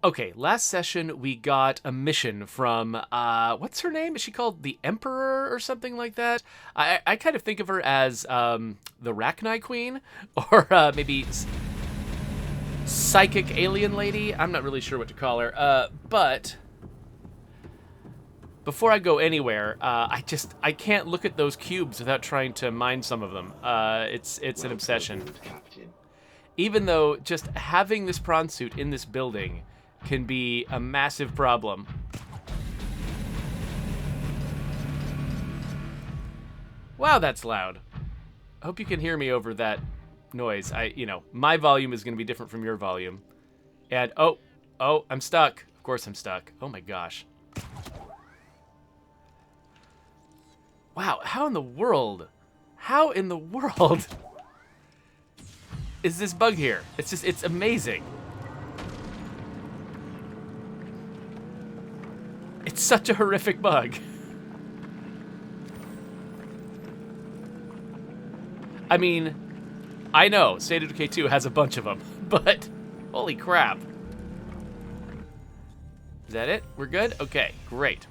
Okay, last session we got a mission from what's her name? Is she called the Emperor or something like that? I kind of think of her as the Rachni Queen, or maybe Psychic Alien Lady. I'm not really sure what to call her. But before I go anywhere, I can't look at those cubes without trying to mine some of them. It's an obsession. Captain. Even though just having this prawn suit in this building can be a massive problem. Wow, that's loud. I hope you can hear me over that noise. My volume is going to be different from your volume. And, oh, I'm stuck. Of course I'm stuck. Oh my gosh. Wow, how in the world? How in the world is this bug here? It's amazing. It's such a horrific bug. I mean, I know State of Decay 2 has a bunch of them, but holy crap. Is that it? We're good? Okay, great.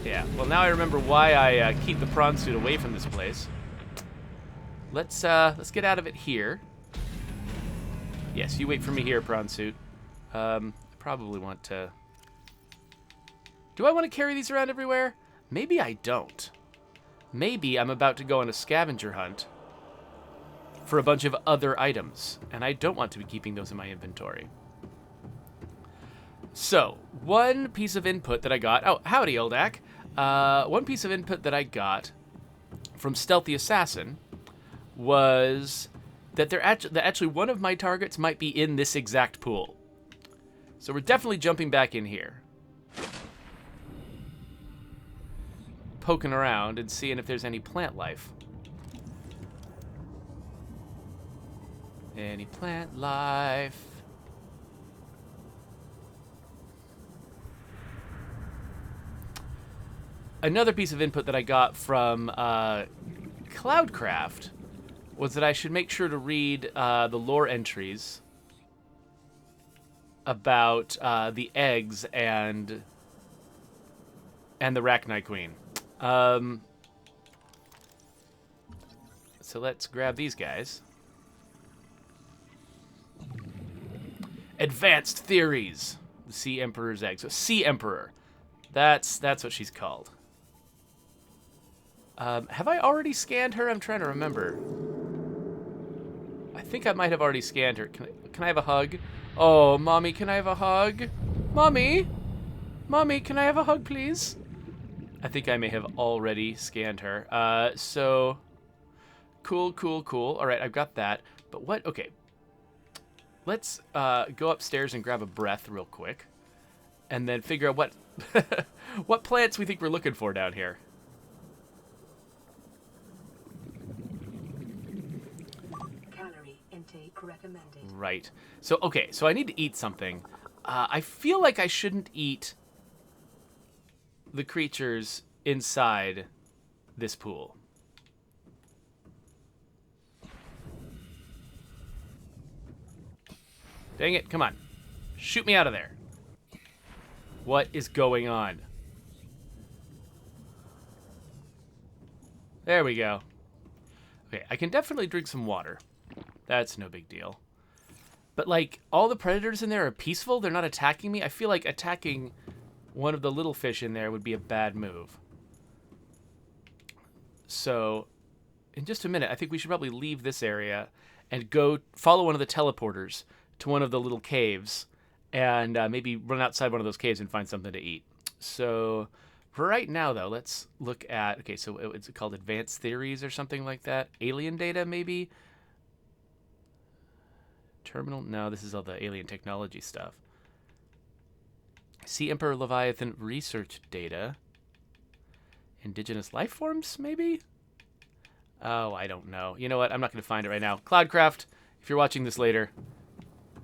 Yeah, well now I remember why I keep the prawn suit away from this place. Let's get out of it here. Yes, you wait for me here, prawn suit. I probably want to... Do I want to carry these around everywhere? Maybe I don't. Maybe I'm about to go on a scavenger hunt for a bunch of other items, and I don't want to be keeping those in my inventory. So, one piece of input that I got... Oh, howdy, Eldak. One piece of input that I got from Stealthy Assassin was that that actually one of my targets might be in this exact pool. So we're definitely jumping back in here. Poking around and seeing if there's any plant life. Any plant life. Another piece of input that I got from Cloudcraft was that I should make sure to read the lore entries about the eggs and the Rachni Queen. So let's grab these guys. Advanced theories. The Sea Emperor's egg. So Sea Emperor. That's what she's called. Have I already scanned her? I'm trying to remember. I think I might have already scanned her. Can I have a hug? Oh, Mommy, can I have a hug? Mommy? Mommy, can I have a hug, please? I think I may have already scanned her. So... Cool. All right, I've got that. But what... Okay. Let's go upstairs and grab a breath real quick. And then figure out what... what plants we think we're looking for down here. Recommended. Right. So, okay, so I need to eat something. I feel like I shouldn't eat the creatures inside this pool. Dang it, come on. Shoot me out of there. What is going on? There we go. Okay, I can definitely drink some water. That's no big deal. But, like, all the predators in there are peaceful. They're not attacking me. I feel like attacking one of the little fish in there would be a bad move. So, in just a minute, I think we should probably leave this area and go follow one of the teleporters to one of the little caves and maybe run outside one of those caves and find something to eat. So, for right now, though, let's look at... Okay, so it's called Advanced Theories or something like that. Alien data, maybe? Terminal? No, this is all the alien technology stuff. Sea Emperor Leviathan research data. Indigenous life forms, maybe? Oh, I don't know. You know what? I'm not going to find it right now. Cloudcraft, if you're watching this later,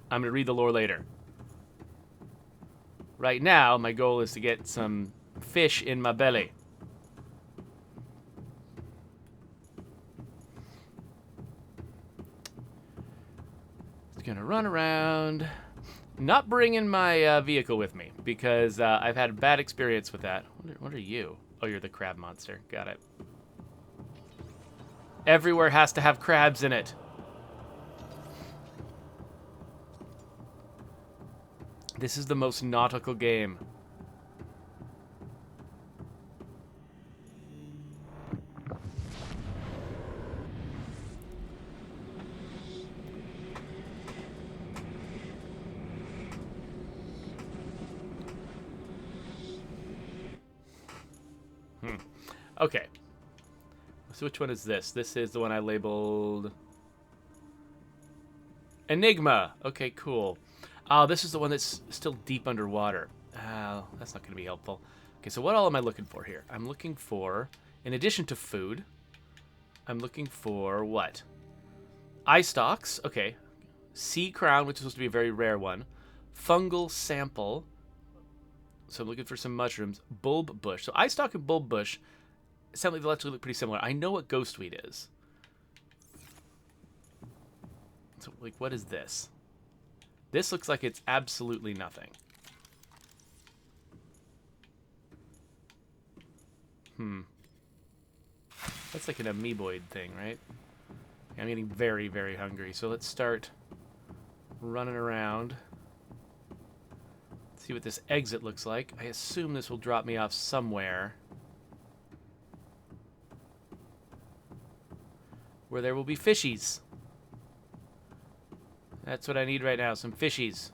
I'm going to read the lore later. Right now, my goal is to get some fish in my belly. Gonna run around, Not bringing my vehicle with me because I've had a bad experience with that. What are you? Oh, you're the crab monster. Got it. Everywhere has to have crabs in it. This is the most nautical game. Okay. So which one is this? This is the one I labeled Enigma. Okay, cool. Oh, this is the one that's still deep underwater. That's not going to be helpful. Okay, so what all am I looking for here? I'm looking for, in addition to food, I'm looking for what? Eye stalks. Okay. Sea crown, which is supposed to be a very rare one. Fungal sample. So I'm looking for some mushrooms. Bulb bush. So eye stalk and bulb bush sound like they'll actually look pretty similar. I know what ghostweed is. So, like, what is this? This looks like it's absolutely nothing. That's like an amoeboid thing, right? I'm getting very, very hungry. So let's start running around. See what this exit looks like. I assume this will drop me off somewhere where there will be fishies. That's what I need right now, some fishies.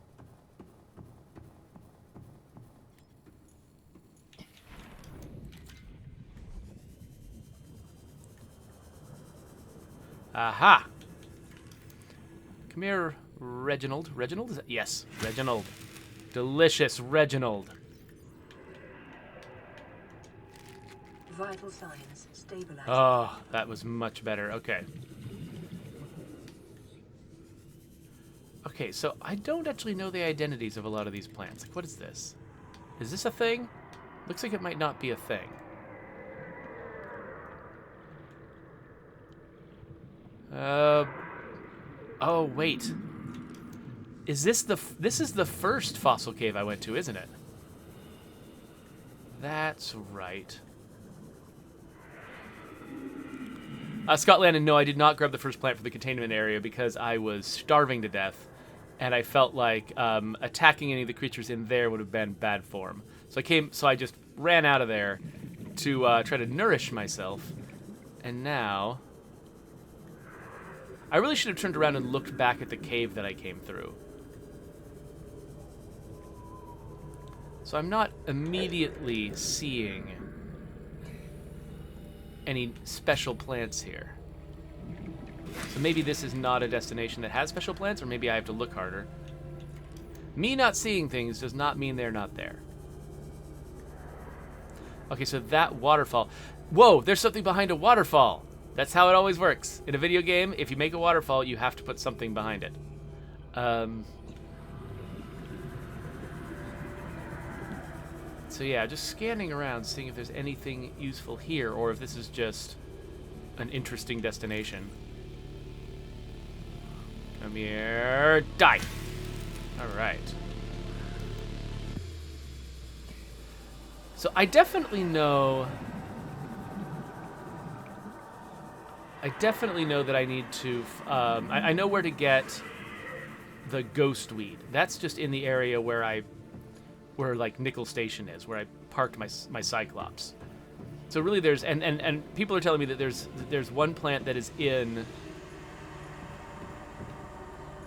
Aha! Come here, Reginald. Reginald? Is that? Yes, Reginald. Delicious Reginald. Vital signs stabilizing. Oh, that was much better. Okay. Okay, so I don't actually know the identities of a lot of these plants. Like, what is this? Is this a thing? Looks like it might not be a thing. Oh, wait. Is this this is the first fossil cave I went to, isn't it? That's right. Scotland, and no, I did not grab the first plant for the containment area because I was starving to death, and I felt like attacking any of the creatures in there would have been bad form. So I just ran out of there to try to nourish myself, and now I really should have turned around and looked back at the cave that I came through. So I'm not immediately seeing any special plants here. So maybe this is not a destination that has special plants, or maybe I have to look harder. Me not seeing things does not mean they're not there. Okay, so that waterfall. Whoa, there's something behind a waterfall. That's how it always works. In a video game, if you make a waterfall, you have to put something behind it. So yeah, just scanning around, seeing if there's anything useful here, or if this is just an interesting destination. Come here, die! Alright. So I definitely know that I need to, I know where to get the ghostweed. That's just in the area where like Nickel Station is, where I parked my Cyclops. So really there's, and people are telling me that there's one plant that is in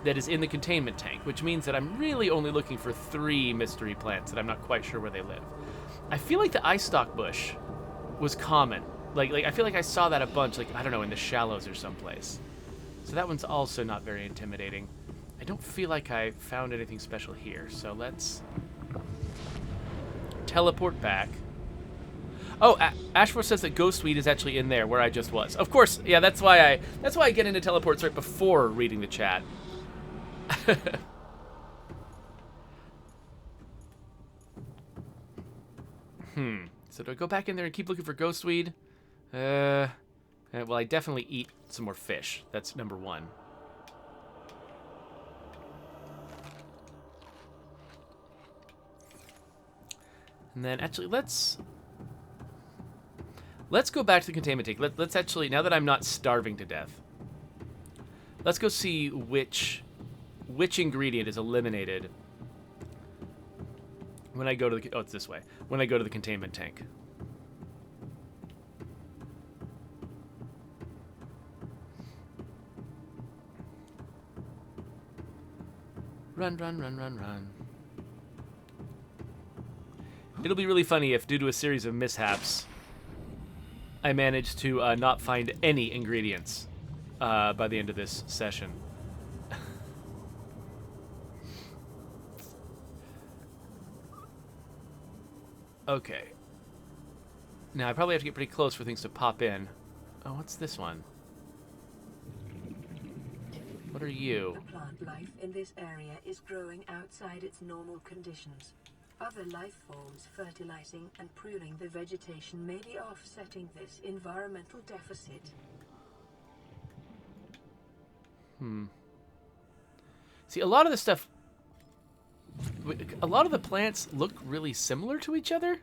the containment tank, which means that I'm really only looking for 3 mystery plants that I'm not quite sure where they live. I feel like the eye stalk bush was common. Like I feel like I saw that a bunch, like, I don't know, in the shallows or someplace. So that one's also not very intimidating. I don't feel like I found anything special here, so let's teleport back. Oh, Ashford says that ghostweed is actually in there where I just was. Of course, yeah, that's why I get into teleports right before reading the chat. So do I go back in there and keep looking for ghostweed? Well, I definitely eat some more fish. That's number 1. And then actually, let's go back to the containment tank. Let's actually, now that I'm not starving to death, let's go see which ingredient is eliminated when I go to the, oh, it's this way. When I go to the containment tank. Run, run, run, run, run. It'll be really funny if, due to a series of mishaps, I manage to not find any ingredients by the end of this session. Okay. Now, I probably have to get pretty close for things to pop in. Oh, what's this one? What are you? The plant life in this area is growing outside its normal conditions. Other life forms fertilizing and pruning the vegetation may be offsetting this environmental deficit. See, a lot of the stuff... A lot of the plants look really similar to each other.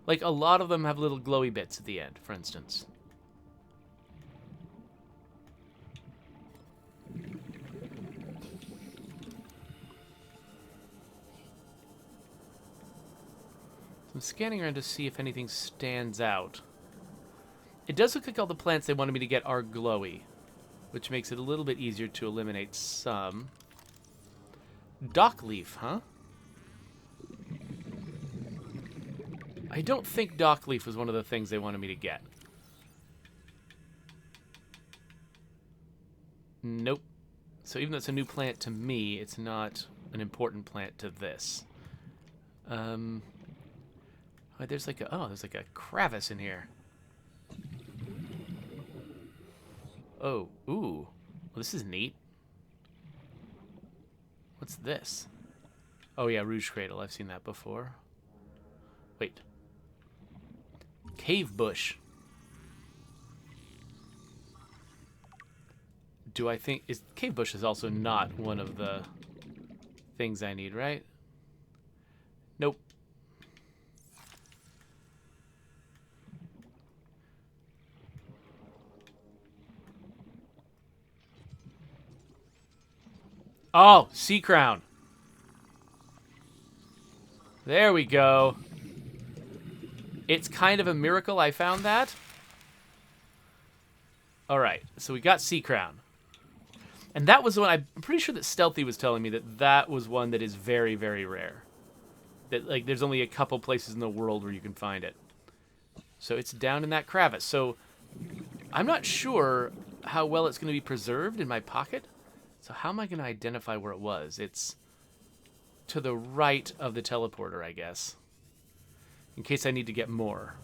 Like, a lot of them have little glowy bits at the end, for instance. I'm scanning around to see if anything stands out. It does look like all the plants they wanted me to get are glowy, which makes it a little bit easier to eliminate some. Dock leaf, huh? I don't think dock leaf was one of the things they wanted me to get. Nope. So even though it's a new plant to me, it's not an important plant to this. Oh, there's like a crevice in here. Oh, ooh. Well, this is neat. What's this? Oh yeah, Rouge Cradle. I've seen that before. Wait. Cave bush. Do I think... Cave bush is also not one of the things I need, right? Nope. Oh, sea crown. There we go. It's kind of a miracle I found that. All right, so we got sea crown. And that was the one, I'm pretty sure that Stealthy was telling me that that was one that is very, very rare. That, like, there's only a couple places in the world where you can find it. So it's down in that crevice. So I'm not sure how well it's going to be preserved in my pocket. So how am I going to identify where it was? It's to the right of the teleporter, I guess. In case I need to get more.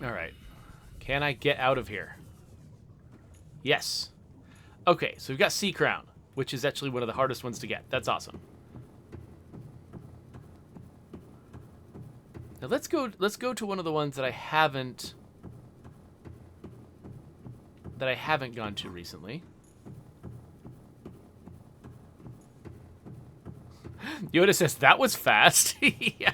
All right. Can I get out of here? Yes. Okay, so we've got Sea Crown, which is actually one of the hardest ones to get. That's awesome. Now let's go to one of the ones that I haven't gone to recently. Yoda says that was fast. Yeah.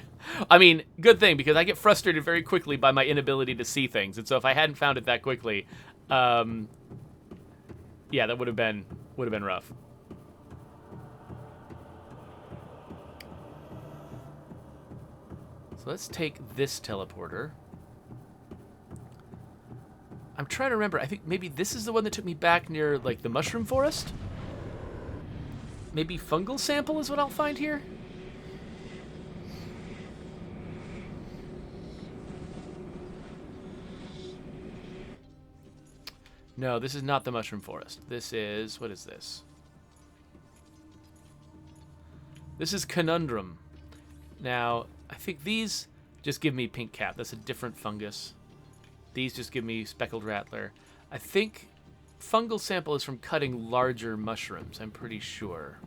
I mean, good thing, because I get frustrated very quickly by my inability to see things. And so if I hadn't found it that quickly, yeah, that would have been rough. So let's take this teleporter. I'm trying to remember. I think maybe this is the one that took me back near, like, the mushroom forest? Maybe fungal sample is what I'll find here? No, this is not the mushroom forest. This is... what is this? This is Conundrum. Now, I think these just give me pink cap. That's a different fungus. These just give me speckled rattler. I think fungal sample is from cutting larger mushrooms. I'm pretty sure.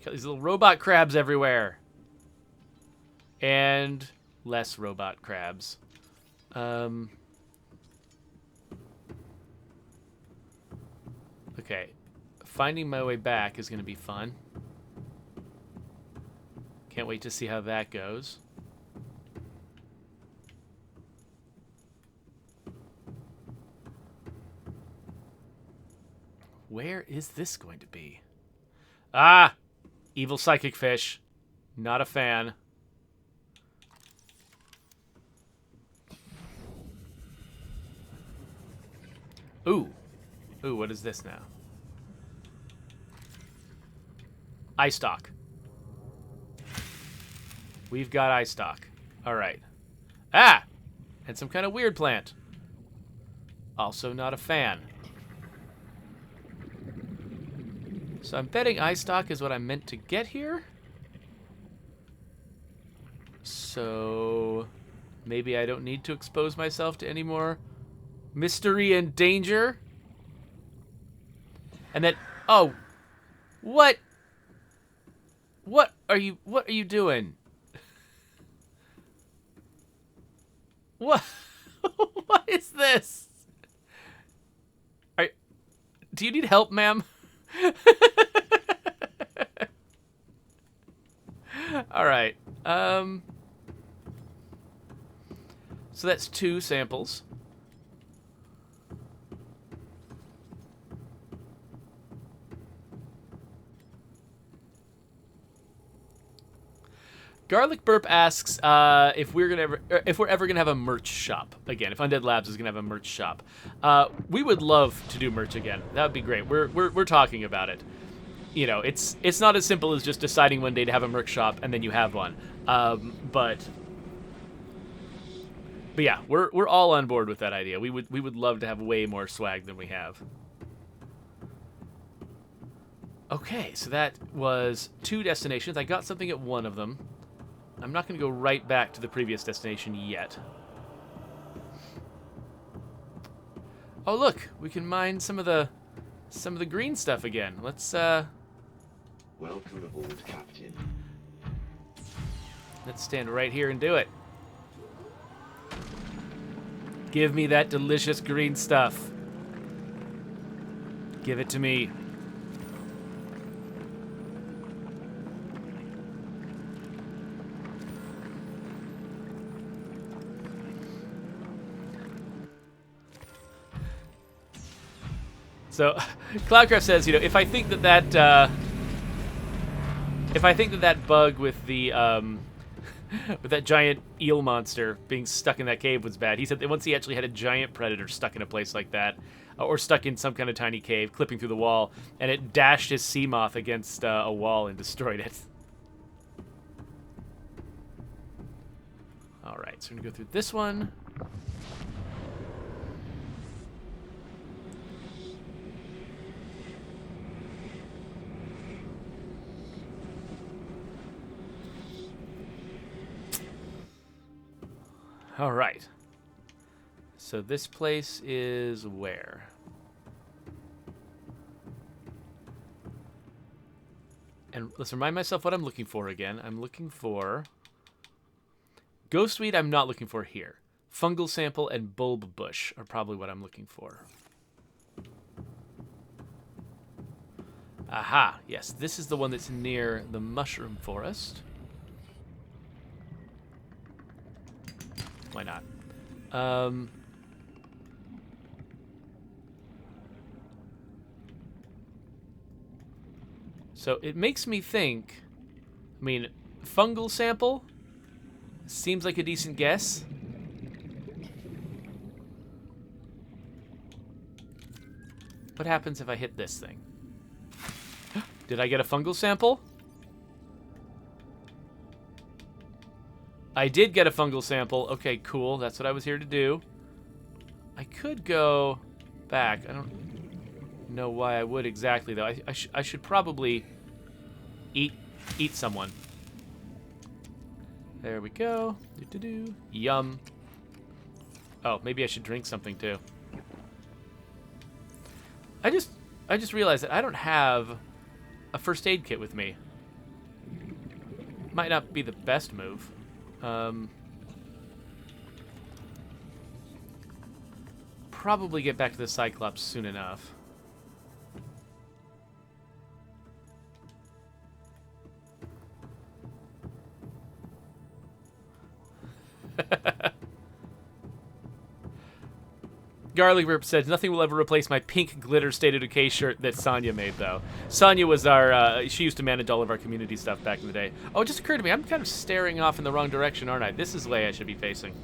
Got these little robot crabs everywhere. And less robot crabs. Okay. Finding my way back is going to be fun. Can't wait to see how that goes. Where is this going to be? Ah! Evil psychic fish. Not a fan. Ooh. Ooh, what is this now? Eye stock. We've got eye stock. Alright. Ah! And some kind of weird plant. Also not a fan. So I'm betting eye stock is what I'm meant to get here. So maybe I don't need to expose myself to any more mystery and danger. And then, oh, what are you doing? What? What is this? Do you need help, ma'am? All right. So that's 2 samples. Garlic Burp asks if we're ever gonna have a merch shop again. If Undead Labs is gonna have a merch shop, we would love to do merch again. That would be great. We're talking about it. You know, it's not as simple as just deciding one day to have a merch shop and then you have one. But yeah, we're all on board with that idea. We would love to have way more swag than we have. Okay, so that was 2 destinations. I got something at one of them. I'm not going to go right back to the previous destination yet. Oh, look, we can mine some of the green stuff again. Let's Welcome aboard, Captain. let's stand right here and do it. Give me that delicious green stuff. Give it to me. So, Cloudcraft says, you know, if I think that bug with the with that giant eel monster being stuck in that cave was bad, he said that once he actually had a giant predator stuck in a place like that, or stuck in some kind of tiny cave, clipping through the wall, and it dashed his sea moth against a wall and destroyed it. All right, so we're gonna go through this one. All right. So this place is where? And let's remind myself what I'm looking for again. I'm looking for ghostweed. I'm not looking for here. Fungal sample and bulb bush are probably what I'm looking for. Aha. Yes, this is the one that's near the mushroom forest. Why not? So it makes me think, I mean, fungal sample seems like a decent guess. What happens if I hit this thing? Did I get a fungal sample? I did get a fungal sample. Okay, cool. That's what I was here to do. I could go back. I don't know why I would exactly, though. I should probably eat someone. There we go. Do-do-do. Yum. Oh, maybe I should drink something, too. I just realized that I don't have a first aid kit with me. Might not be the best move. Probably get back to the Cyclops soon enough. Garlic Rip says, nothing will ever replace my pink glitter State of Decay shirt that Sonya made, though. Sonya was our, she used to manage all of our community stuff back in the day. Oh, it just occurred to me, I'm kind of staring off in the wrong direction, aren't I? This is the way I should be facing.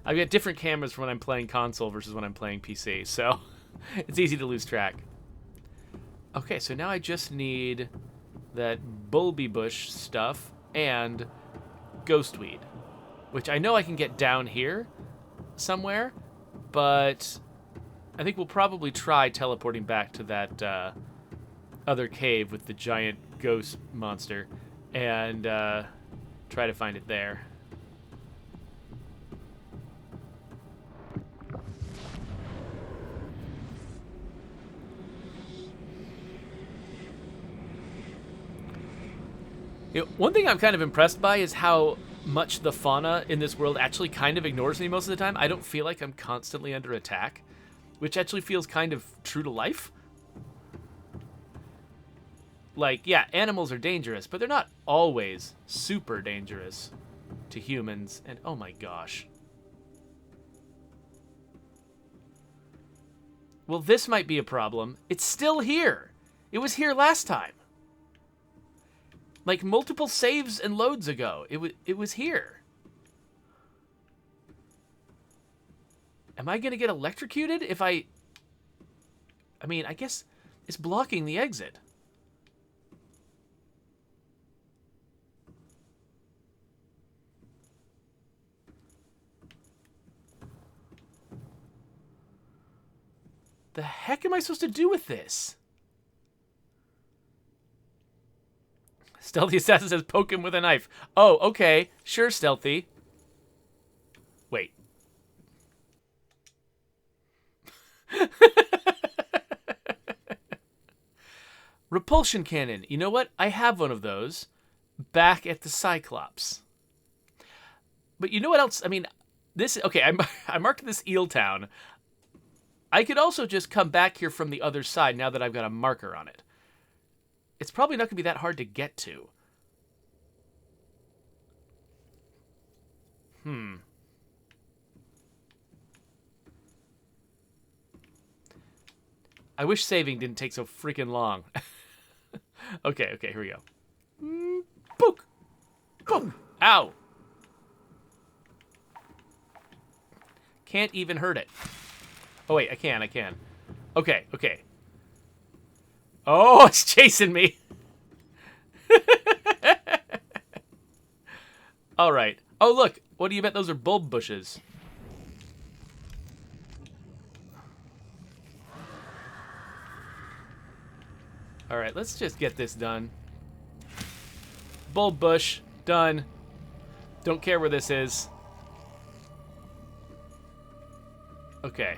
I've got different cameras for when I'm playing console versus when I'm playing PC, so it's easy to lose track. Okay, so now I just need that Bulby Bush stuff and Ghostweed, which I know I can get down here somewhere, but I think we'll probably try teleporting back to that other cave with the giant ghost monster and try to find it there. You know, one thing I'm kind of impressed by is how much the fauna in this world actually kind of ignores me most of the time. I don't feel like I'm constantly under attack, which actually feels kind of true to life. Like, yeah, animals are dangerous, but they're not always super dangerous to humans. And oh my gosh. Well, this might be a problem. It's still here. It was here last time. Like multiple saves and loads ago, it was here. Am I gonna get electrocuted if I mean, I guess it's blocking the exit. The heck am I supposed to do with this? Stealthy Assassin says, poke him with a knife. Oh, okay. Sure, Stealthy. Wait. Repulsion cannon. You know what? I have one of those back at the Cyclops. But you know what else? I mean, this... Okay, I marked this Eel Town. I could also just come back here from the other side now that I've got a marker on it. It's probably not going to be that hard to get to. I wish saving didn't take so freaking long. Okay, here we go. Poke! Poke! Ow! Can't even hurt it. Oh, wait, I can. Okay. Oh, it's chasing me. All right. Oh, look. What do you bet those are bulb bushes? All right, let's just get this done. Bulb bush, done. Don't care where this is. Okay.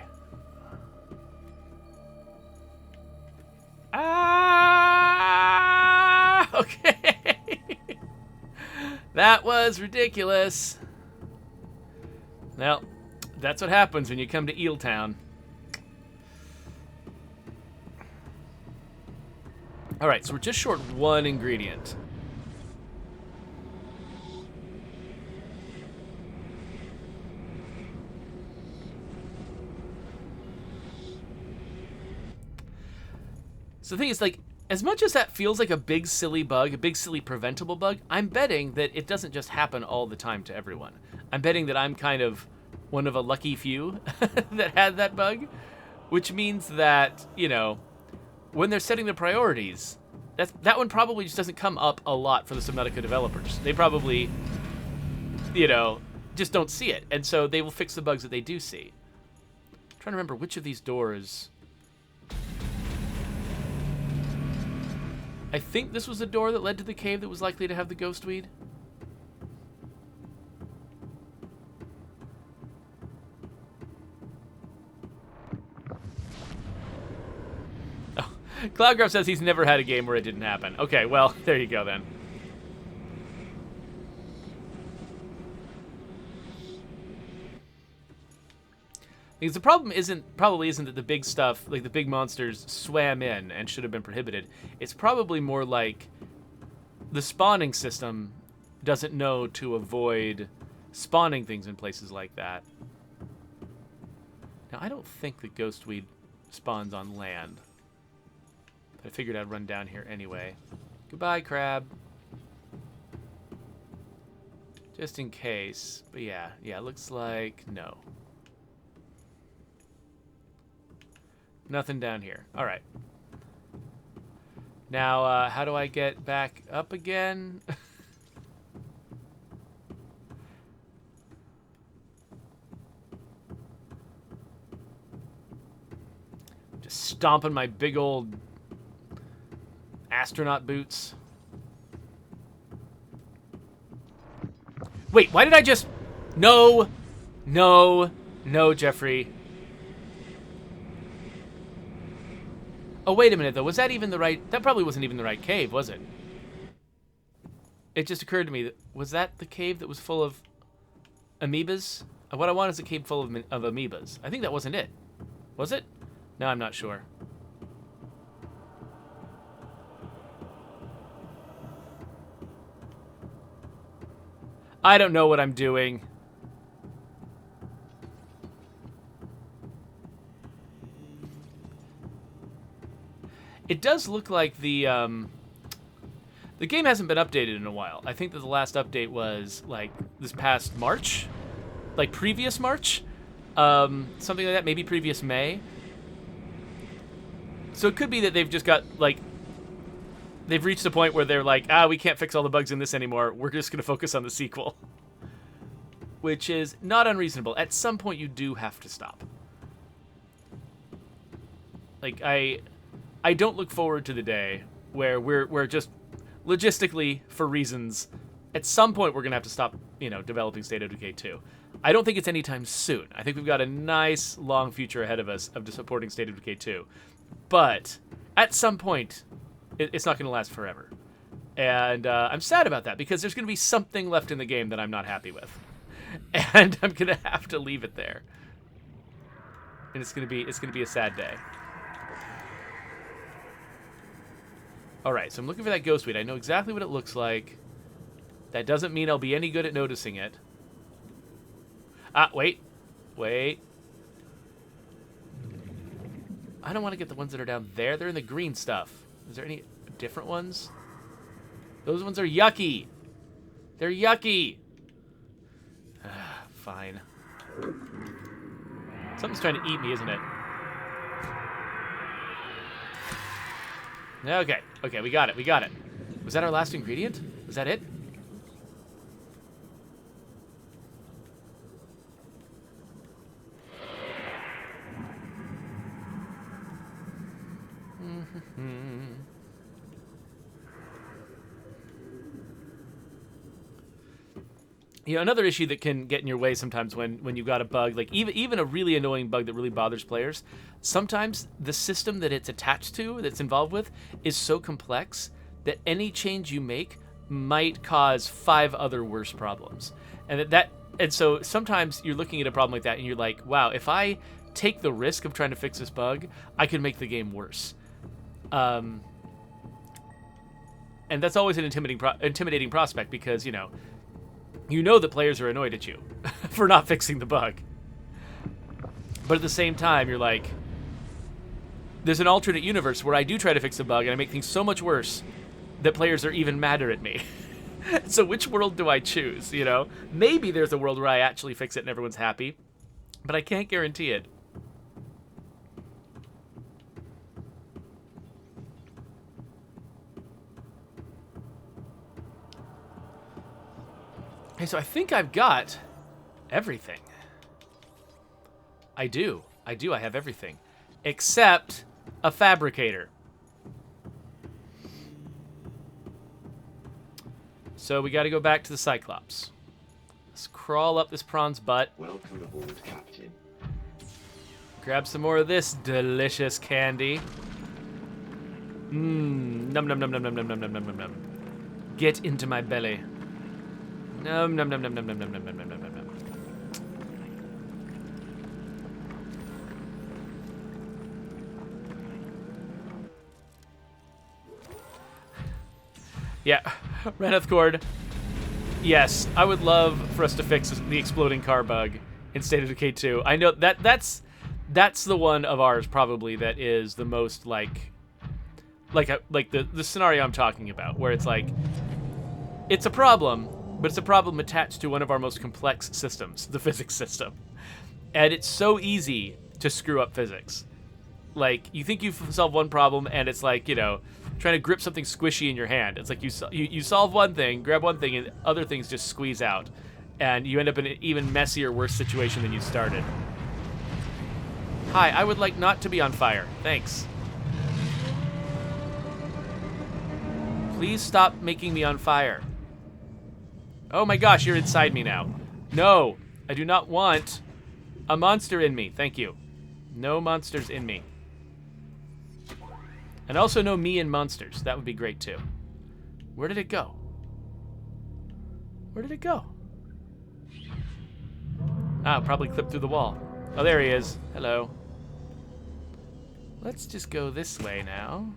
Okay. That was ridiculous. Well, that's what happens when you come to Eel Town. All right, so we're just short one ingredient. So the thing is, like, as much as that feels like a big silly bug, a big silly preventable bug, I'm betting that it doesn't just happen all the time to everyone. I'm betting that I'm kind of one of a lucky few that had that bug, which means that, you know, when they're setting the priorities, that one probably just doesn't come up a lot for the Subnautica developers. They probably, you know, just don't see it, and so they will fix the bugs that they do see. I'm trying to remember which of these doors... I think this was the door that led to the cave that was likely to have the ghostweed. Oh, Cloudgraph says he's never had a game where it didn't happen. Okay, well, there you go then. Because the problem probably isn't that the big stuff, like the big monsters, swam in and should have been prohibited. It's probably more like the spawning system doesn't know to avoid spawning things in places like that. Now, I don't think the ghostweed spawns on land. But I figured I'd run down here anyway. Goodbye, crab. Just in case. But yeah, it looks like no. Nothing down here. All right. Now, how do I get back up again? Just stomping my big old astronaut boots. Wait, why did I just... No, Jeffrey. Oh, wait a minute, though. Was that even the right... That probably wasn't even the right cave, was it? It just occurred to me that... Was that the cave that was full of amoebas? What I want is a cave full of amoebas. I think that wasn't it. Was it? No, I'm not sure. I don't know what I'm doing. It does look like the game hasn't been updated in a while. I think that the last update was like this past March, like previous March, something like that. Maybe previous May. So it could be that they've just got like they've reached a point where they're like, we can't fix all the bugs in this anymore. We're just gonna focus on the sequel, which is not unreasonable. At some point, you do have to stop. Like I don't look forward to the day where we're just logistically, for reasons, at some point we're gonna have to stop, developing State of Decay 2. I don't think it's anytime soon. I think we've got a nice long future ahead of us of supporting State of Decay 2, but at some point, it's not gonna last forever, and I'm sad about that because there's gonna be something left in the game that I'm not happy with, and I'm gonna have to leave it there, and it's gonna be a sad day. Alright, so I'm looking for that ghostweed. I know exactly what it looks like. That doesn't mean I'll be any good at noticing it. Wait. I don't want to get the ones that are down there. They're in the green stuff. Is there any different ones? Those ones are yucky. They're yucky. Fine. Something's trying to eat me, isn't it? Okay, we got it. Was that our last ingredient? Was that it? Another issue that can get in your way sometimes when you've got a bug, like even a really annoying bug that really bothers players, sometimes the system that it's attached to, that's involved with, is so complex that any change you make might cause 5 other worse problems. And so sometimes you're looking at a problem like that and you're like, wow, if I take the risk of trying to fix this bug, I could make the game worse. And that's always an intimidating prospect because, you know that players are annoyed at you for not fixing the bug. But at the same time, you're like, there's an alternate universe where I do try to fix a bug and I make things so much worse that players are even madder at me. So which world do I choose, Maybe there's a world where I actually fix it and everyone's happy, but I can't guarantee it. Okay, so I think I've got everything. I do. I have everything. Except a fabricator. So we got to go back to the Cyclops. Let's crawl up this prawn's butt. Welcome aboard, Captain. Grab some more of this delicious candy. Num num num num num num num num num num num. Get into my belly. Num num num num num num num num num num num num. Yeah, Reneth Cord. Yes, I would love for us to fix the exploding car bug in State of Decay 2. I know that's the one of ours probably that is the most like the scenario I'm talking about, where it's like it's a problem, but it's a problem attached to one of our most complex systems, the physics system, and it's so easy to screw up physics. Like, you think you've solved one problem, and it's like, you know, trying to grip something squishy in your hand. It's like you solve one thing, grab one thing, and other things just squeeze out. And you end up in an even messier, worse situation than you started. Hi, I would like not to be on fire. Thanks. Please stop making me on fire. Oh my gosh, you're inside me now. No, I do not want a monster in me. Thank you. No monsters in me. And also no me and monsters. That would be great too. Where did it go? Where did it go? Ah, probably clipped through the wall. Oh, there he is. Hello. Let's just go this way now.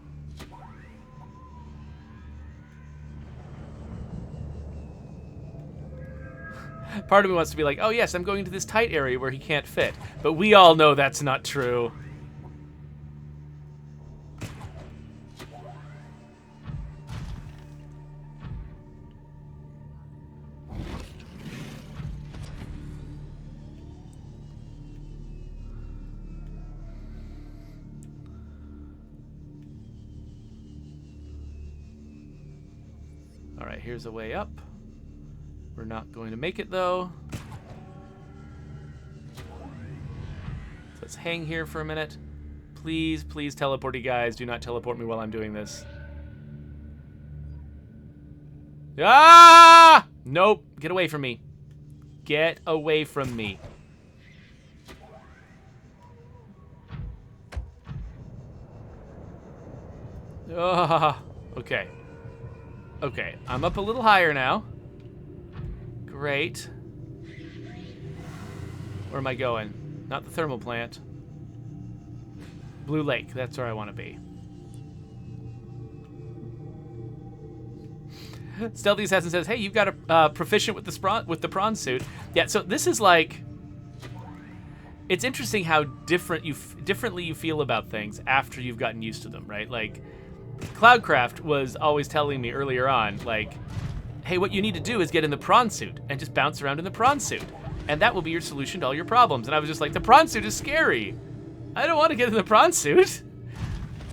Part of me wants to be like, oh yes, I'm going to this tight area where he can't fit. But we all know that's not true. All right, here's a way up. We're not going to make it, though. So let's hang here for a minute. Please, please, teleporty guys, do not teleport me while I'm doing this. Ah! Nope. Get away from me. Get away from me. Ah, okay. Okay, I'm up a little higher now. Great. Where am I going? Not the thermal plant. Blue Lake, that's where I want to be. Stealthy Assassin says, hey, you've got a proficient with the prawn suit. Yeah, so this is like... It's interesting how differently you feel about things after you've gotten used to them, right? Like, Cloudcraft was always telling me earlier on, like, hey, what you need to do is get in the prawn suit and just bounce around in the prawn suit. And that will be your solution to all your problems. And I was just like, the prawn suit is scary. I don't want to get in the prawn suit.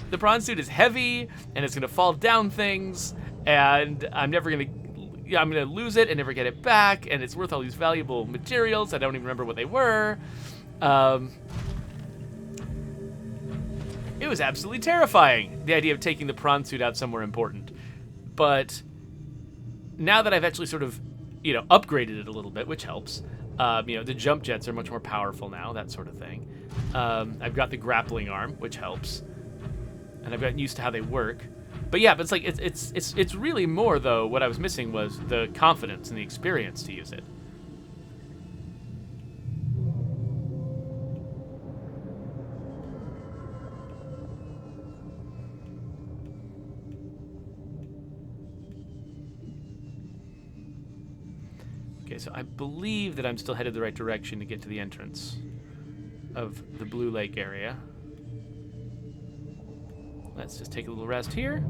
The prawn suit is heavy, and it's going to fall down things, and I'm going to lose it and never get it back, and it's worth all these valuable materials. I don't even remember what they were. It was absolutely terrifying, the idea of taking the prawn suit out somewhere important. But now that I've actually sort of, upgraded it a little bit, which helps, the jump jets are much more powerful now, that sort of thing. I've got the grappling arm, which helps, and I've gotten used to how they work. But yeah, but it's like it's really more, though. What I was missing was the confidence and the experience to use it. Okay, so I believe that I'm still headed the right direction to get to the entrance of the Blue Lake area. Let's just take a little rest here.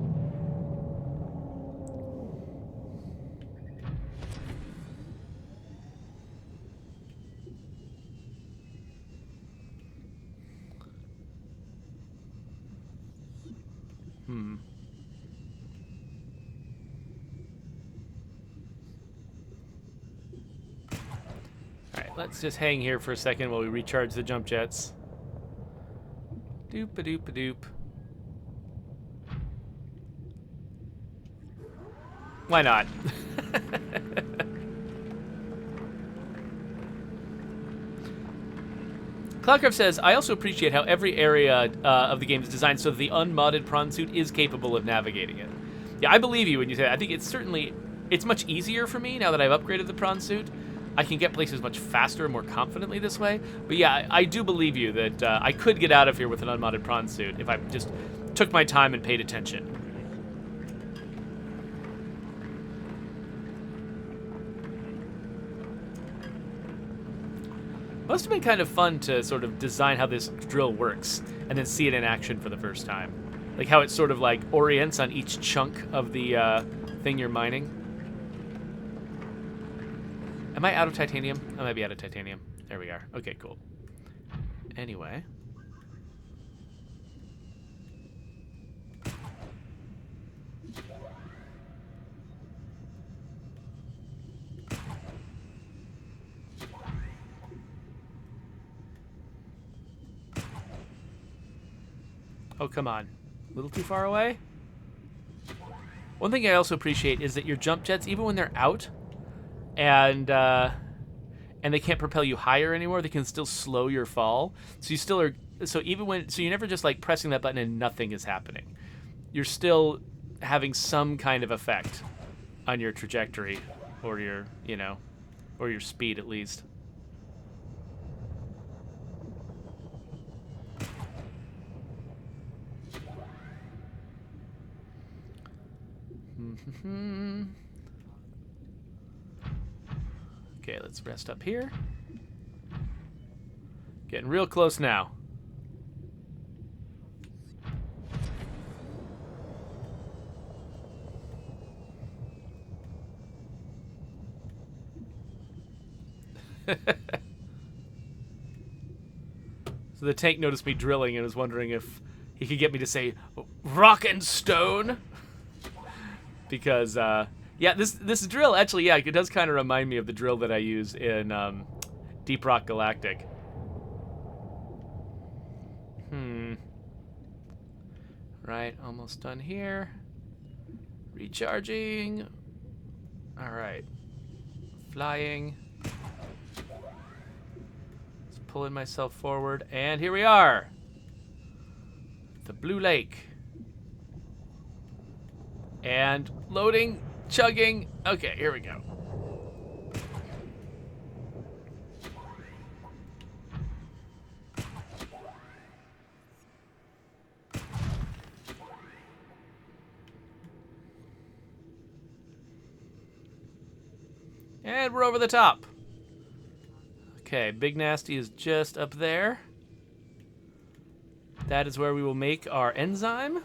Alright, let's just hang here for a second while we recharge the jump jets. Doop-a-doop-a-doop. Why not? Cloudcraft says, I also appreciate how every area of the game is designed so that the unmodded prawn suit is capable of navigating it. Yeah, I believe you when you say that. I think it's much easier for me now that I've upgraded the prawn suit. I can get places much faster and more confidently this way. But yeah, I do believe you that I could get out of here with an unmodded prawn suit if I just took my time and paid attention. Must have been kind of fun to sort of design how this drill works and then see it in action for the first time. Like how it sort of like orients on each chunk of the thing you're mining. Am I out of titanium? I might be out of titanium. There we are. Okay, cool. Anyway. Oh, come on. A little too far away? One thing I also appreciate is that your jump jets, even when they're out, and they can't propel you higher anymore, they can still slow your fall. So you still are, so you're never just like pressing that button and nothing is happening. You're still having some kind of effect on your trajectory or your, or your speed at least. Okay, let's rest up here. Getting real close now. So the tank noticed me drilling and was wondering if he could get me to say rock and stone. Because, yeah, this drill, actually, yeah, it does kind of remind me of the drill that I use in Deep Rock Galactic. Right, almost done here. Recharging. All right. Flying. Just pulling myself forward, and here we are. The Blue Lake. And loading, chugging. Okay, here we go. And we're over the top. Okay, Big Nasty is just up there. That is where we will make our enzyme.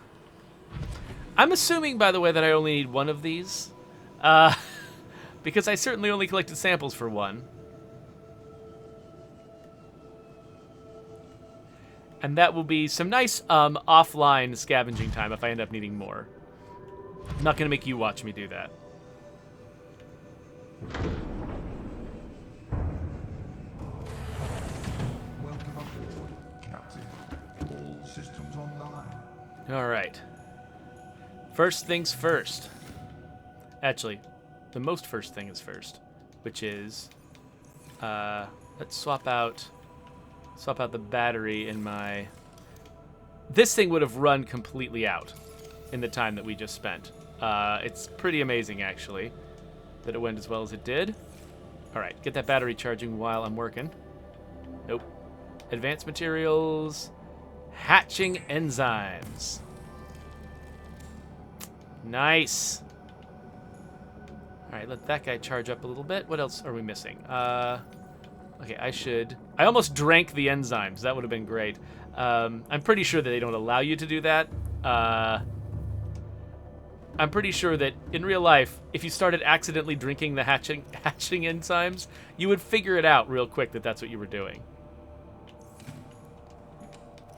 I'm assuming, by the way, that I only need one of these. Because I certainly only collected samples for one. And that will be some nice offline scavenging time if I end up needing more. I'm not going to make you watch me do that. Welcome aboard, Captain. All systems online. All right. First things first. Actually, the most first thing is first, which is let's swap out the battery in my. This thing would have run completely out in the time that we just spent. It's pretty amazing, actually, that it went as well as it did. All right, get that battery charging while I'm working. Nope. Advanced materials, hatching enzymes. Nice. All right, let that guy charge up a little bit. What else are we missing? Okay, I almost drank the enzymes. That would have been great. I'm pretty sure that they don't allow you to do that. I'm pretty sure that in real life, if you started accidentally drinking the hatching enzymes, you would figure it out real quick that that's what you were doing.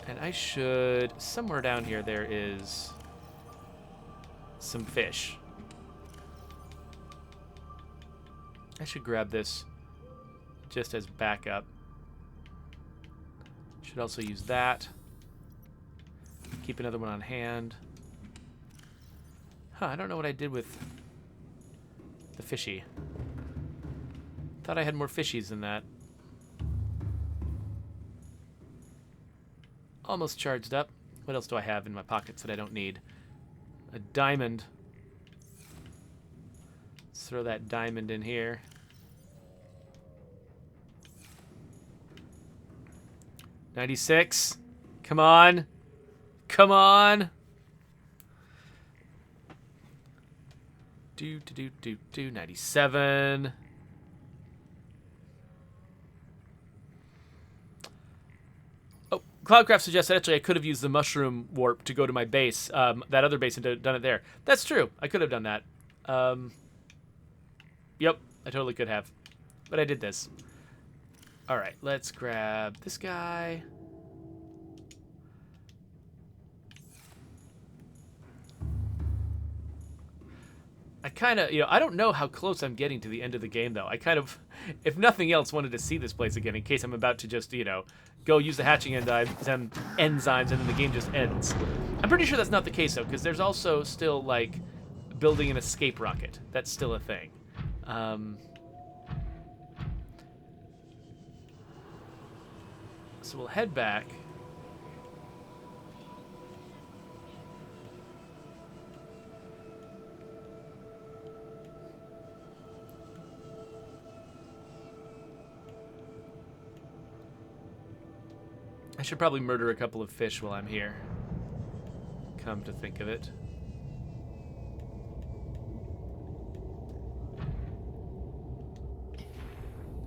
And I should, somewhere down here, there is some fish. I should grab this just as backup. Should also use that. Keep another one on hand. Huh, I don't know what I did with the fishy. Thought I had more fishies than that. Almost charged up. What else do I have in my pockets that I don't need? A diamond. Let's throw that diamond in here. $96. Come on. Come on. Do 97. Oh, Cloudcraft suggests that actually I could have used the mushroom warp to go to my base, that other base, and done it there. That's true. I could have done that. Yep, I totally could have. But I did this. All right, let's grab this guy. I kind of, I don't know how close I'm getting to the end of the game, though. I kind of, if nothing else, wanted to see this place again in case I'm about to just, go use the hatching enzymes, and then the game just ends. I'm pretty sure that's not the case, though, because there's also still, like, building an escape rocket. That's still a thing. So we'll head back. I should probably murder a couple of fish while I'm here. Come to think of it.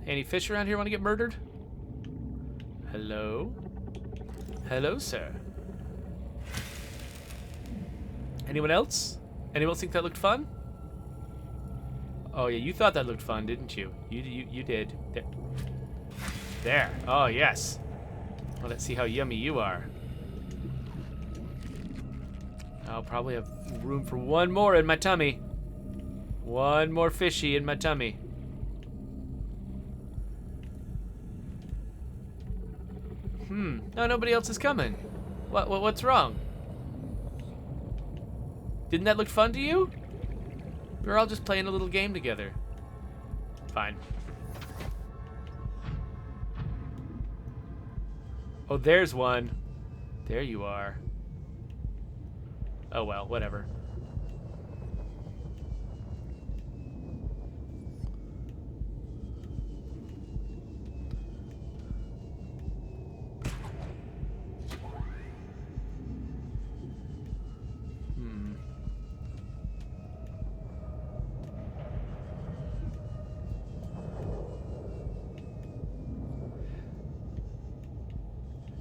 Any fish around here want to get murdered? Hello? Hello, sir. Anyone else? Anyone else think that looked fun? Oh yeah, you thought that looked fun, didn't you? You did. There. Oh yes. Well, let's see how yummy you are. I'll probably have room for one more in my tummy. One more fishy in my tummy. No, nobody else is coming. What's wrong? Didn't that look fun to you? We were all just playing a little game together. Fine. Oh, there's one. There you are. Oh well, whatever.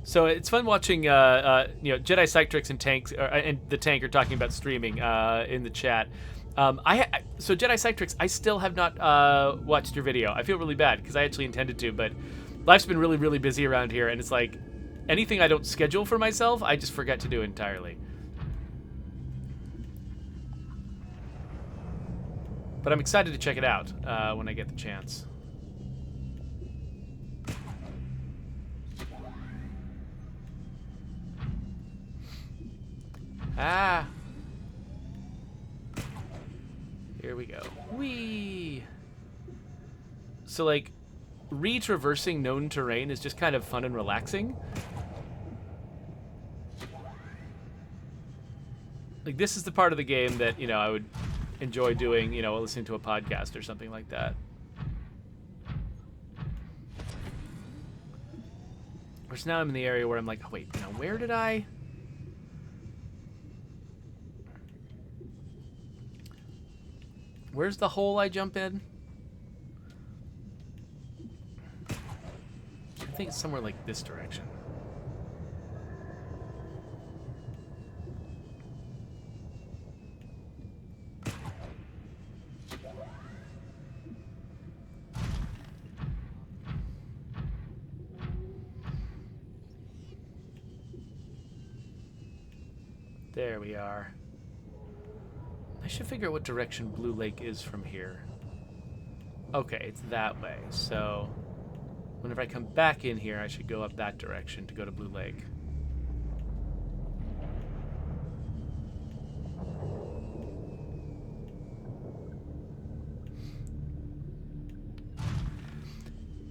So it's fun watching, Jedi Cyctrix and Tanks, and the Tank are talking about streaming in the chat. So Jedi Cyctrix, I still have not watched your video. I feel really bad because I actually intended to, but life's been really, really busy around here, and it's like anything I don't schedule for myself, I just forget to do entirely. But I'm excited to check it out when I get the chance. Ah. Here we go. Whee! So, like, retraversing known terrain is just kind of fun and relaxing. Like, this is the part of the game that, I would enjoy doing, listening to a podcast or something like that. Whereas now I'm in the area where I'm like, oh, wait, where did I... Where's the hole I jump in? I think it's somewhere like this direction. There we are. I should figure out what direction Blue Lake is from here. Okay, it's that way. So whenever I come back in here, I should go up that direction to go to Blue Lake.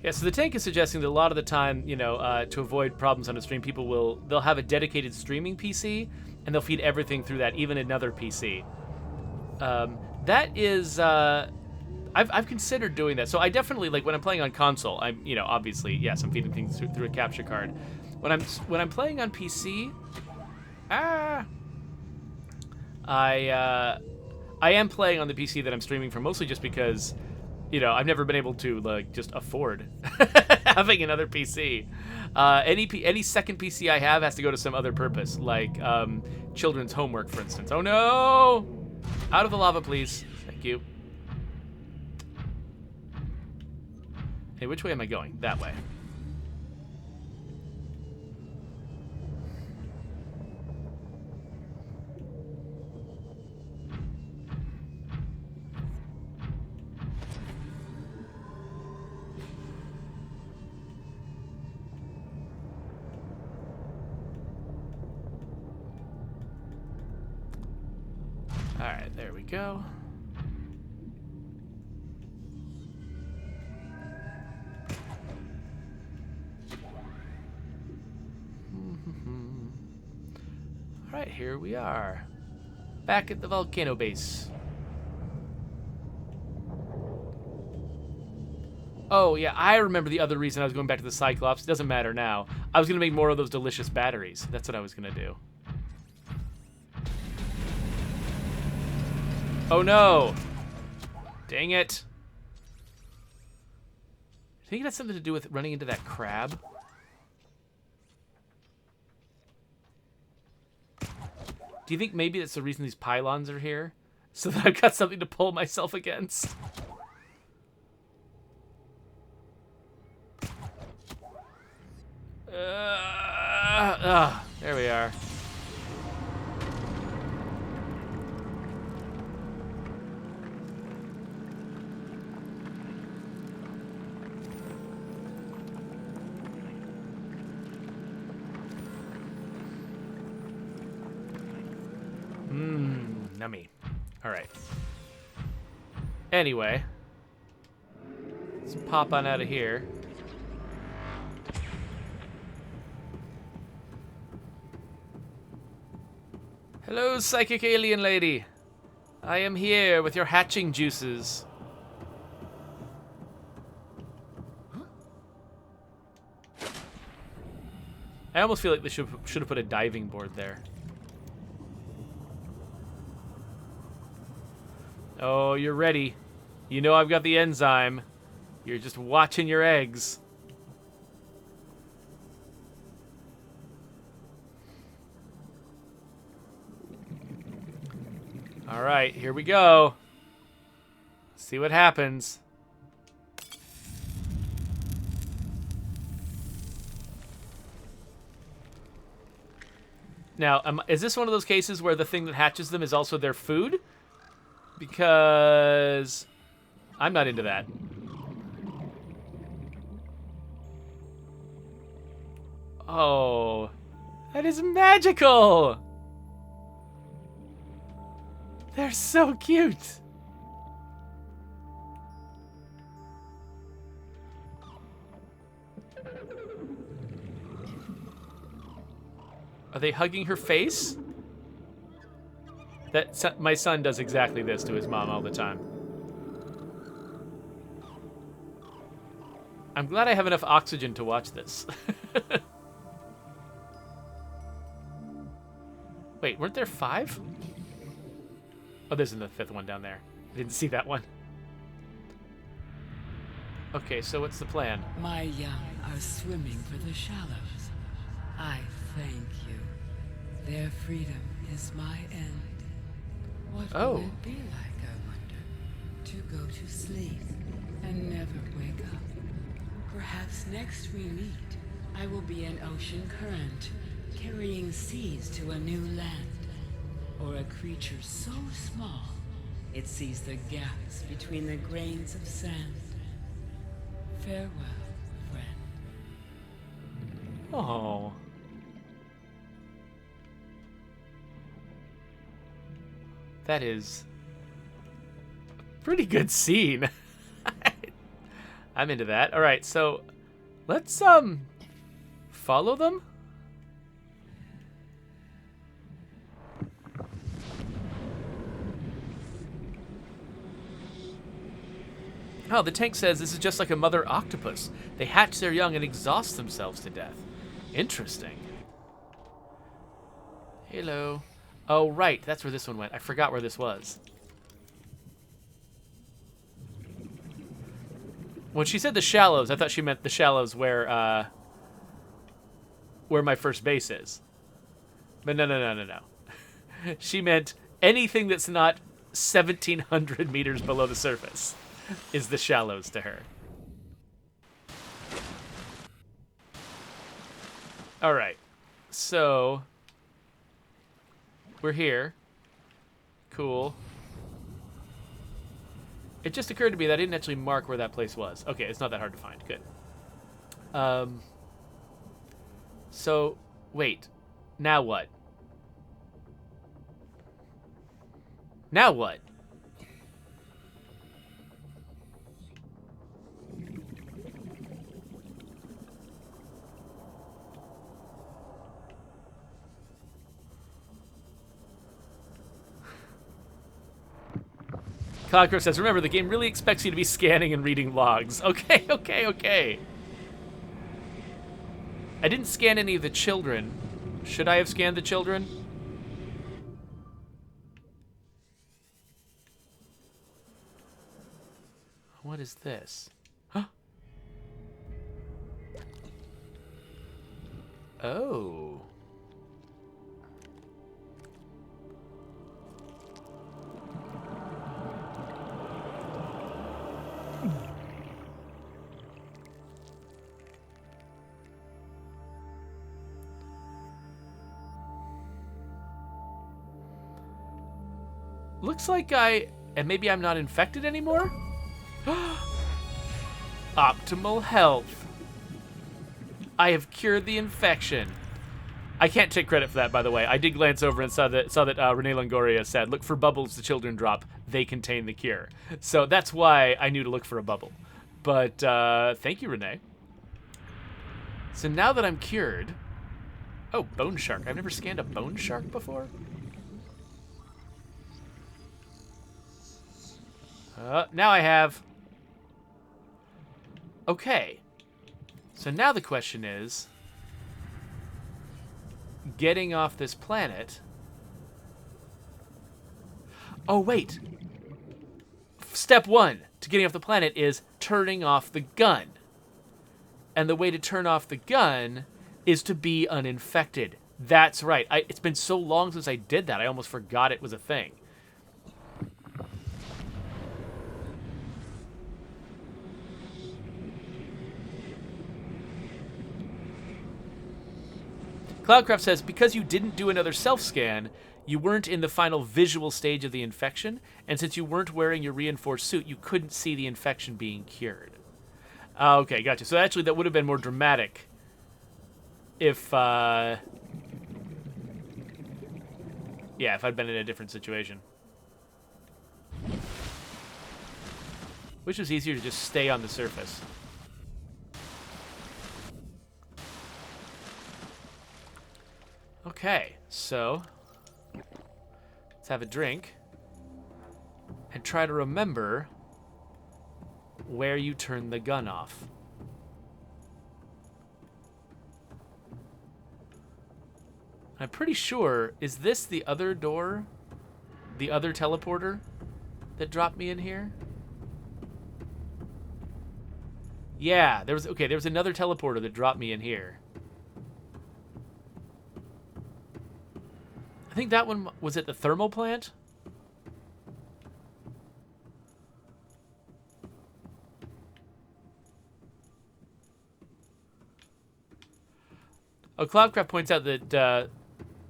Yeah, so the tank is suggesting that a lot of the time, to avoid problems on a stream, they'll have a dedicated streaming PC, and they'll feed everything through that, even another PC. That is, I've considered doing that. So I definitely, like, when I'm playing on console, I'm, obviously, yes, I'm feeding things through a capture card. When I'm playing on PC, I am playing on the PC that I'm streaming from, mostly just because, I've never been able to, like, just afford having another PC. Any second PC I have has to go to some other purpose, like children's homework, for instance. Oh no! Out of the lava, please. Thank you. Hey, which way am I going? That way. Alright, there we go. Alright, here we are. Back at the volcano base. Oh, yeah, I remember the other reason I was going back to the Cyclops. It doesn't matter now. I was going to make more of those delicious batteries. That's what I was going to do. Oh, no. Dang it. I think it has something to do with running into that crab. Do you think maybe that's the reason these pylons are here? So that I've got something to pull myself against? There we are. Nummy. Alright. Anyway. Let's pop on out of here. Hello, psychic alien lady. I am here with your hatching juices. I almost feel like they should have put a diving board there. Oh, you're ready. You know I've got the enzyme. You're just watching your eggs. All right, here we go. See what happens. Now, is this one of those cases where the thing that hatches them is also their food? Because I'm not into that. Oh, that is magical. They're so cute. Are they hugging her face? My son does exactly this to his mom all the time. I'm glad I have enough oxygen to watch this. Wait, weren't there 5? Oh, there's the 5th one down there. I didn't see that one. Okay, so what's the plan? My young are swimming for the shallows. I thank you. Their freedom is my end. What will it be like, I wonder, to go to sleep and never wake up? Perhaps next we meet, I will be an ocean current, carrying seas to a new land. Or a creature so small, it sees the gaps between the grains of sand. Farewell, friend. Oh. That is a pretty good scene. I'm into that. All right, so let's follow them. Oh, the tank says this is just like a mother octopus. They hatch their young and exhaust themselves to death. Interesting. Hello. Oh, right. That's where this one went. I forgot where this was. When she said the shallows, I thought she meant the shallows where my first base is. But no. She meant anything that's not 1,700 meters below the surface is the shallows to her. All right. So we're here. Cool. It just occurred to me that I didn't actually mark where that place was. Okay, it's not that hard to find. Good. So, wait. Now what? Now what? Cloudcrow says, remember, the game really expects you to be scanning and reading logs. Okay. I didn't scan any of the children. Should I have scanned the children? What is this? Huh? Oh. Looks like and maybe I'm not infected anymore? Optimal health. I have cured the infection. I can't take credit for that, by the way. I did glance over and saw that Renee Longoria said, look for bubbles the children drop. They contain the cure. So that's why I knew to look for a bubble. But thank you, Renee. So now that I'm cured... Oh, bone shark. I've never scanned a bone shark before. Now I have. Okay. So now the question is, getting off this planet. Oh, wait. Step 1 to getting off the planet is turning off the gun. And the way to turn off the gun is to be uninfected. That's right. It's been so long since I did that, I almost forgot it was a thing. Cloudcraft says, because you didn't do another self-scan, you weren't in the final visual stage of the infection, and since you weren't wearing your reinforced suit, you couldn't see the infection being cured. Okay, gotcha. So actually that would have been more dramatic if, yeah, if I'd been in a different situation. Which was easier to just stay on the surface. Okay, so let's have a drink and try to remember where you turn the gun off. I'm pretty sure, is this the other door? The other teleporter that dropped me in here? Yeah, there was another teleporter that dropped me in here. I think that one was at the thermal plant. Oh, Cloudcraft points out that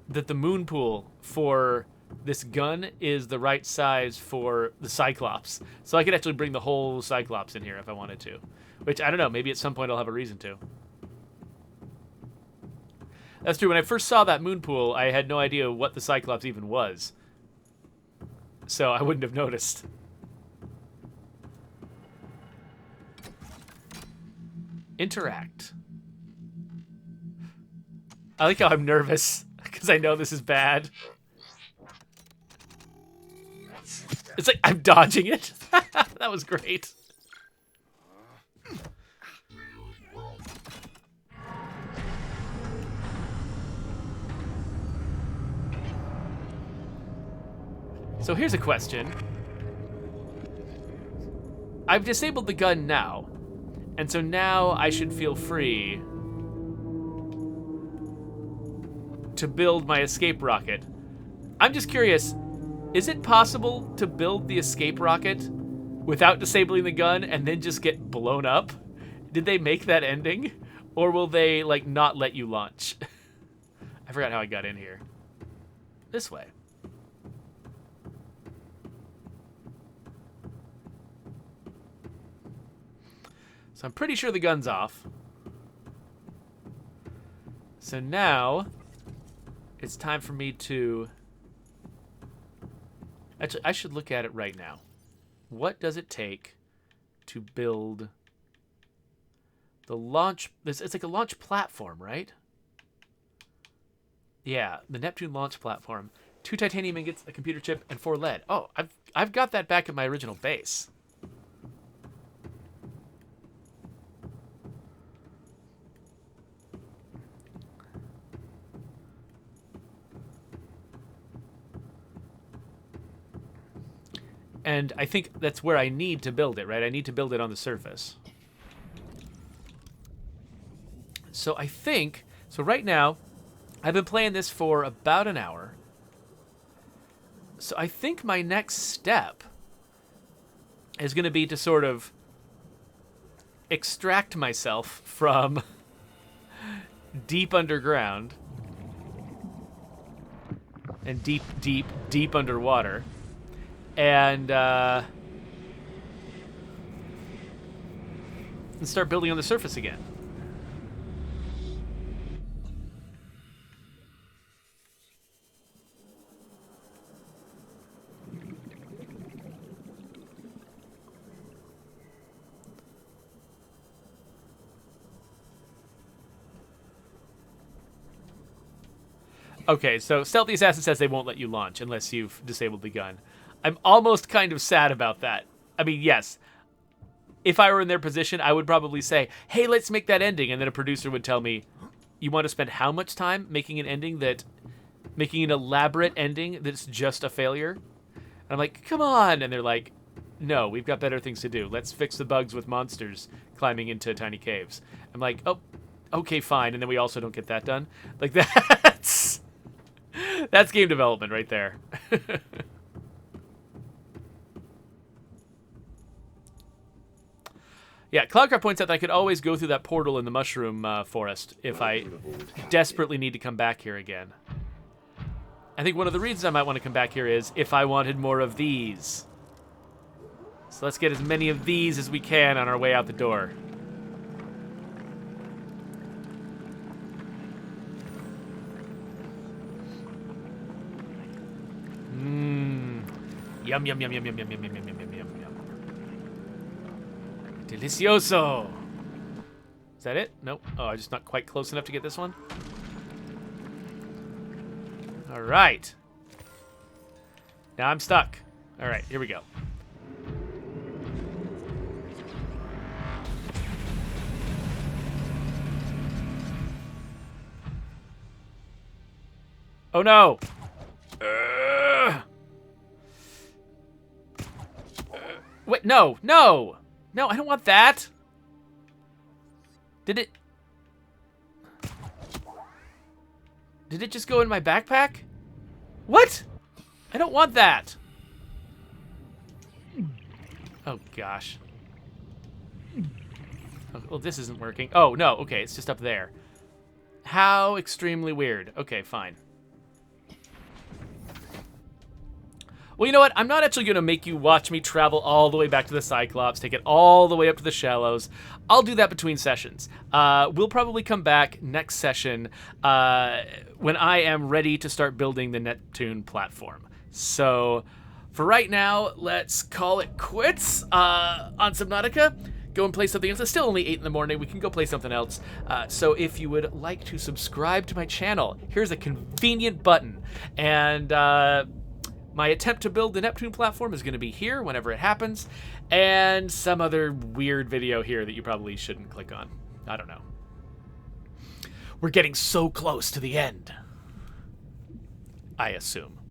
that the moon pool for this gun is the right size for the Cyclops. So I could actually bring the whole Cyclops in here if I wanted to. Which, I don't know, maybe at some point I'll have a reason to. That's true. When I first saw that moon pool, I had no idea what the Cyclops even was. So I wouldn't have noticed. Interact. I like how I'm nervous because I know this is bad. It's like I'm dodging it. That was great. So here's a question. I've disabled the gun now, and so now I should feel free to build my escape rocket. I'm just curious, is it possible to build the escape rocket without disabling the gun and then just get blown up? Did they make that ending? Or will they, like, not let you launch? I forgot how I got in here. This way. So I'm pretty sure the gun's off. So now it's time for me to... Actually, I should look at it right now. What does it take to build the launch... It's like a launch platform, right? Yeah, the Neptune launch platform. 2 titanium ingots, a computer chip, and 4 lead. Oh, I've got that back at my original base. And I think that's where I need to build it, right? I need to build it on the surface. So I think... So right now, I've been playing this for about an hour. So I think my next step is going to be to sort of extract myself from deep underground and deep, deep, deep underwater. And start building on the surface again. Okay, so Stealthy Assassin says they won't let you launch unless you've disabled the gun. I'm almost kind of sad about that. I mean, yes, if I were in their position, I would probably say, hey, let's make that ending. And then a producer would tell me, you want to spend how much time making making an elaborate ending that's just a failure? And I'm like, come on. And they're like, no, we've got better things to do. Let's fix the bugs with monsters climbing into tiny caves. I'm like, oh, okay, fine. And then we also don't get that done. Like, that's game development right there. Yeah, Cloudcraft points out that I could always go through that portal in the mushroom forest if I desperately need to come back here again. I think one of the reasons I might want to come back here is if I wanted more of these. So let's get as many of these as we can on our way out the door. Mmm. Yum, yum, yum, yum, yum, yum, yum, yum, yum, yum, yum, yum. Delicioso. Is that it? Nope. Oh, I'm just not quite close enough to get this one. All right. Now I'm stuck. All right, here we go. Oh no. Wait, no, no. No, I don't want that. Did it just go in my backpack? What? I don't want that. Oh, gosh. Oh, well, this isn't working. Oh, no. Okay, it's just up there. How extremely weird. Okay, fine. Well, you know what? I'm not actually going to make you watch me travel all the way back to the Cyclops, take it all the way up to the Shallows. I'll do that between sessions. We'll probably come back next session when I am ready to start building the Neptune platform. So for right now, let's call it quits on Subnautica. go and play something else. It's still only 8 in the morning. We can go play something else. So if you would like to subscribe to my channel, here's a convenient button. And my attempt to build the Neptune platform is going to be here whenever it happens. And some other weird video here that you probably shouldn't click on. I don't know. We're getting so close to the end. I assume.